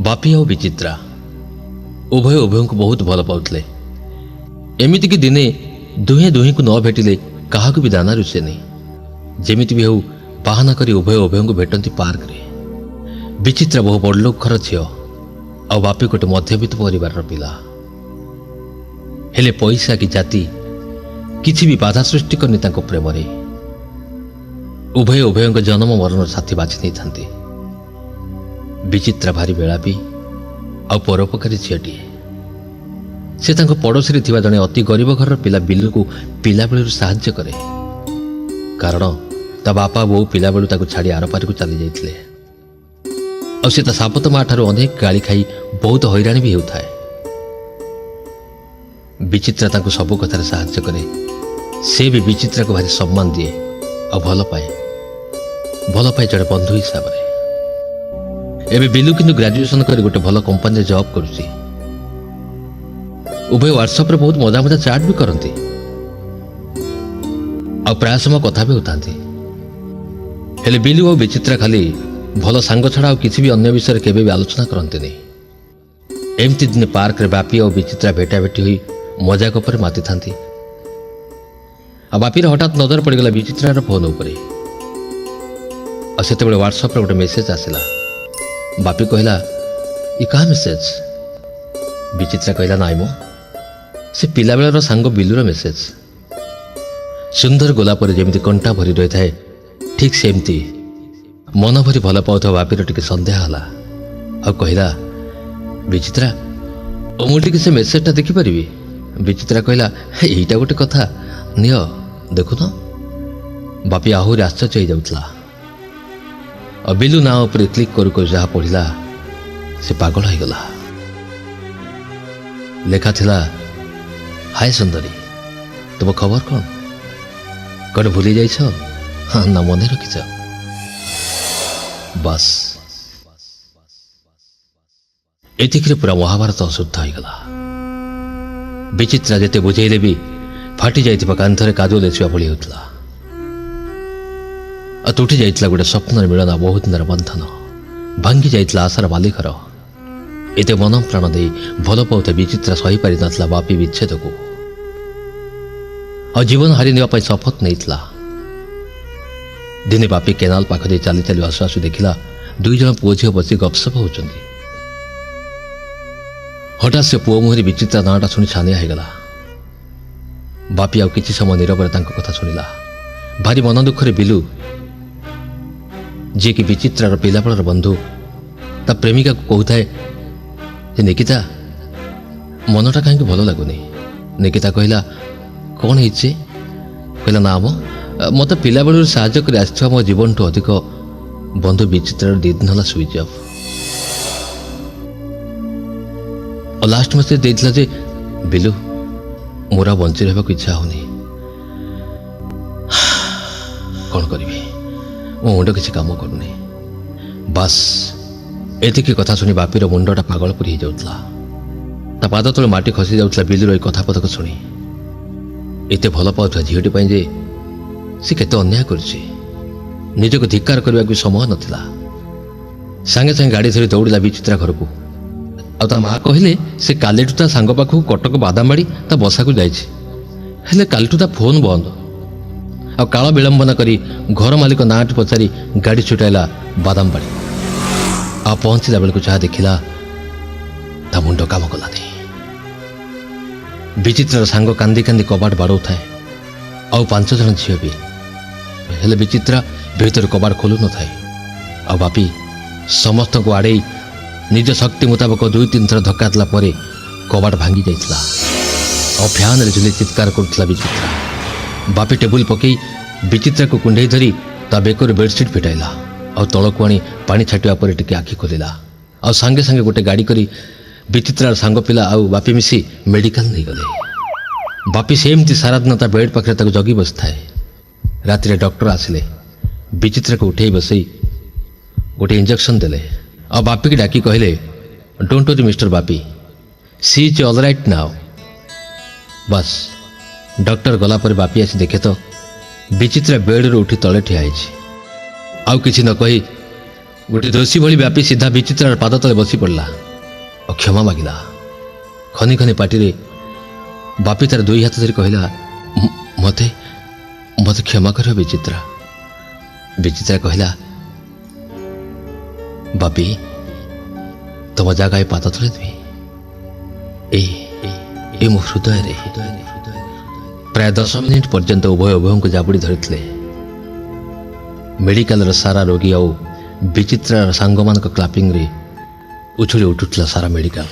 बापी और विचित्रा उभय उभय को बहुत भल पाउले। एमती कि दिने दुहे दुही को न भेटिले क्या भी दाना रुचे नहीं। जमीती भी हो बाहाना करी उभय उभय को भेटती पार्क रे। विचित्रा बहु बड़ लोक घर झील आ बापी गोटे मध्यवित्त परिवार पिला। हेले पैसा कि जाति किसी भी बाधा सृष्टि करनी तांको प्रेम रे। उभय उभय जन्म मरण साथी बाछि नहीं थांती। विचित्रा भारी बेलापी आ परोपकारी झीटीए। से तांको पड़ोसी थिबा जने अति गरीब घर पिला बिलू को पिला बेलू साहाय्य करे। कारण ता बापा बो पिला बेलू ताको छाड़ी आर पार को चली जाइतले। आ से ता सापत मा ठारो अनेक गाली खाई बहुत हैरान भी होउथाय। विचित्रा ताको सब कथार साहाय्य करे। से भी विचित्रा को भारी सम्मान दिए आ भल पाए जड़े बंधु हिसाब रे। एबे बिलू किंतु ग्रेजुएशन कर गोटे भल कंपनी जॉब करुची। उभय व्हाट्सएप रे बहुत मजा मजा चैट भी करती आ प्राय समय कथा भी होता। हेले बिलू और विचित्रा खाली भल सांग छड़ा और किसी भी अन्य विषय केबे भी आलोचना करते नहीं। एमती दिन पार्क रे बापी और विचित्रा भेटा भेटी हुई मजाक पर माति थांती। आ बापीर हठात नजर पड़गला विचित्रार फोन उपरे। आ सेतेबेले व्हाट्सएप रे गोटे मेसेज आसिला। बापी कहला ये क्या मेसेज? विचित्रा कहला नाई मो से पिला बेलर सांग बिलूर मेसेज। सुंदर गोलापर जमी कंटा भरी रही थाए ठीक सेमती मन भरी भल पाउथवा बापीर टिके सन्देह हला। आ कहला विचित्रा मुझे से मेसेजटा देखिपारि? विचित्रा कहला यहीटा गोटे कथा निय देखु न। बापी आहरी आश्चर्य हो जाउथला। और बिलू ना उपरे क्लिक करू करू जहाँ पढ़िला से पागल हो गला। लेखा थिला हाय सुंदरी तुम खबर कौन कौन भूली जाइछ? हाँ ना मन रखिछ? बस एतिकरे पूरा महाभारत अशुद्ध हो गला। विचित्रा जेते बुझेले भी फाटी जाइथिबा कांथरे कादुଅ लेछुआ भଳି होतला। तुटी जाइतला गोटे स्वप्नर मिलन बहुत दिनर बंधन भांगी जाइतला आशार बालिघर। एते मन प्राण दे भल पाउता विचित्रा सही पारि नथला बापी विच्छेद को और जीवन हारि नेबा शपथ नैतला। दिने बापी केनाल पाख दे चली चली आसु आसु देखिला दुई जन पुओ झील बसी गपसप होउचंदी। हठात से पुओ मुहरी विचित्रा नाटा शुणी छानिया होगला। बापी आउ किछि समय नीरव कथा शुणिला। भारी मन दुखरे बिलू जी कि विचित्रार पिलापड़र बंधु ता प्रेमिका को कहता है निकिता मनटा कहीं भल लगुनि। निकिता कहला कौन है? कहला ना मो मत पिला बेलू साहाय्य कर आसथिबा मो जीवन ठू अधिक बंधु विचित्रार 2 दिन हला स्विच ऑफ। और लास्ट मेसेज देइतला जे बिलू मोरा बंची रहबाक इच्छा होनी। कौन करी मो मुंड किसी काम करूनी। बस एतिकी कथा शुणी बापीर मुंडटा पागल परी हो जाउतला। ता पाद तले माटी खसी जाउतला बिलूर कथा पथक शुणी। एते भल पाउथवा झीटी पई जे से केते अन्याय करछि निजको धिक्कार करबा भी समय नथिला। सांगे सांगे गाड़ी धरी दौड़िला विचित्रा घर को। आ ता मां कहले से कालीठू ता सांग पाखु कटक बादामबाड़ी ता बसा को जाइछि। हेले कालीठू ता फोन बंद आ काल विलंबन करी घर मालिक नाट पचारि गाड़ी छुटाइला बादामबाड़ी। आ पहुंचला बेलू जहाँ देखिला ता मुंड काम कला नहीं। विचित्रार सांग कांदी कांदी कबाट बाड़ौ थाए आउ 5 जन झील भी। हेले विचित्रा भीतर कबाट खोलु न थाए। आ बापी समस्त को आड़े निज शक्ति मुताबक 2-3 थर धक्का देला परे कबाट भांगी जाइतला। और फ्यान रे झुली चित्कार करथला विचित्रा। बापी टेबुल पकई विचित्रा को कुंडई धरी ता बेकर बेडसीट फिटाइला और तलक आनी पानी छाटिया पर टिके आखि खोलिला। और सांगे सांगे गोटे गाड़ी करी विचित्रार सांग पिला आउ बापी मिसी मेडिकल नहीं गले। बापी सेमती सारा दिन ता बेड पाखे ताको जगी बस थाए। राति डॉक्टर आसिले विचित्रा को उठे बसई गोटे इंजेक्शन देले और बापी की डाकी कहले don't worry mister Bapi she is all right now. बस डॉक्टर गला पर बापी आसी देखे तो विचित्रा बेड रू उठी तले ठिया आउ किछि न कही गोटे दोषी भली व्यापी सीधा विचित्रार पाद तले बसी पड़ला और क्षमा मागिला। खनि खनि पाटिरे बापी तार दुई हाथ धरी कहला, मते मते क्षमा कर विचित्रा। विचित्रा कहला, बापी तुम जगह ये पाद तले देवी ए मो हृदय रे। प्राय 10 मिनिट पर्यंत उभय उभय को जाबुड़ी धरी मेडिकल सारा रोगी आउ विचित्रार सांग मान क्लापिंग रे उछुड़ी उठुला सारा मेडिकल।